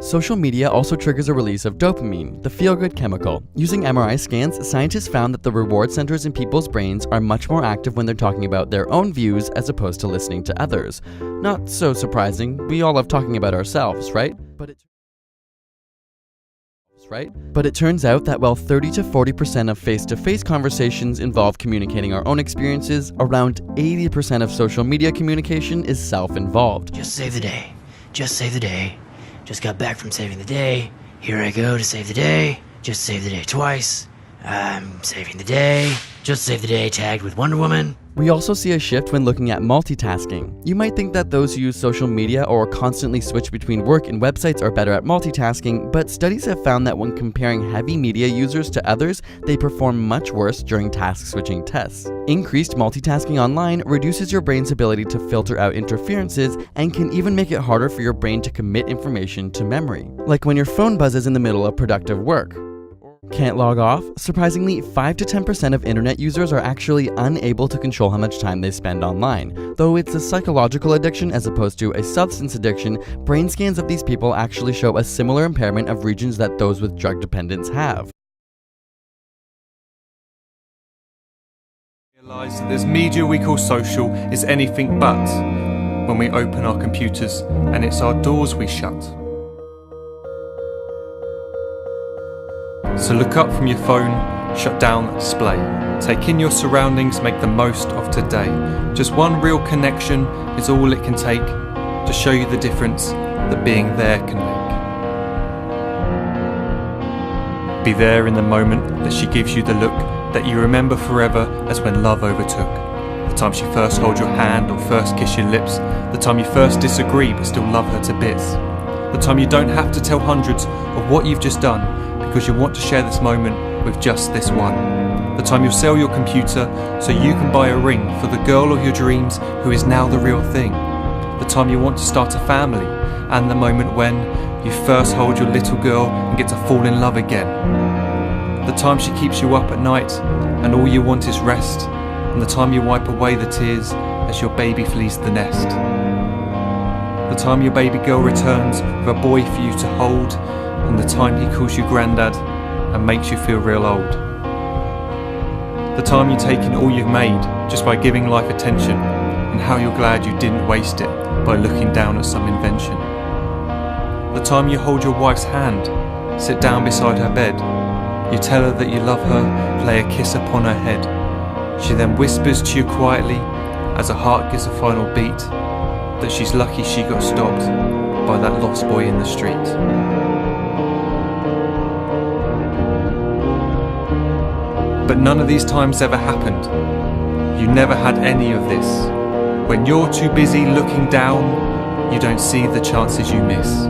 Social media also triggers a release of dopamine, the feel-good chemical. Using MRI scans, scientists found that the reward centers in people's brains are much more active when they're talking about their own views as opposed to listening to others. Not so surprising, we all love talking about ourselves, right? But it turns out that while 30 to 40% of face-to-face conversations involve communicating our own experiences, around 80% of social media communication is self-involved. Just save the day. Just save the day. Just got back from saving the day. Here I go to save the day. Just save the day twice. I'm saving the day. Just save the day tagged with Wonder Woman. We also see a shift when looking at multitasking. You might think that those who use social media or constantly switch between work and websites are better at multitasking, but studies have found that when comparing heavy media users to others, they perform much worse during task switching tests. Increased multitasking online reduces your brain's ability to filter out interferences and can even make it harder for your brain to commit information to memory. Like when your phone buzzes in the middle of productive work. Can't log off? Surprisingly, 5 to 10% of internet users are actually unable to control how much time they spend online. Though it's a psychological addiction as opposed to a substance addiction, brain scans of these people actually show a similar impairment of regions that those with drug dependence have. Realize that this media we call social is anything but when we open our computers and it's our doors we shut. So look up from your phone, shut down the display. Take in your surroundings, make the most of today. Just one real connection is all it can take to show you the difference that being there can make. Be there in the moment that she gives you the look that you remember forever as when love overtook. The time she first holds your hand or first kiss your lips. The time you first disagree but still love her to bits. The time you don't have to tell hundreds of what you've just done because you want to share this moment with just this one. The time you'll sell your computer so you can buy a ring for the girl of your dreams who is now the real thing. The time you want to start a family, and the moment when you first hold your little girl and get to fall in love again. The time she keeps you up at night and all you want is rest, and the time you wipe away the tears as your baby flees the nest. The time your baby girl returns with a boy for you to hold, and the time he calls you granddad and makes you feel real old. The time you take in all you've made just by giving life attention, and how you're glad you didn't waste it by looking down at some invention. The time you hold your wife's hand, sit down beside her bed, you tell her that you love her, lay a kiss upon her head. She then whispers to you quietly as her heart gives a final beat that she's lucky she got stopped by that lost boy in the street. But none of these times ever happened. You never had any of this. When you're too busy looking down, you don't see the chances you miss.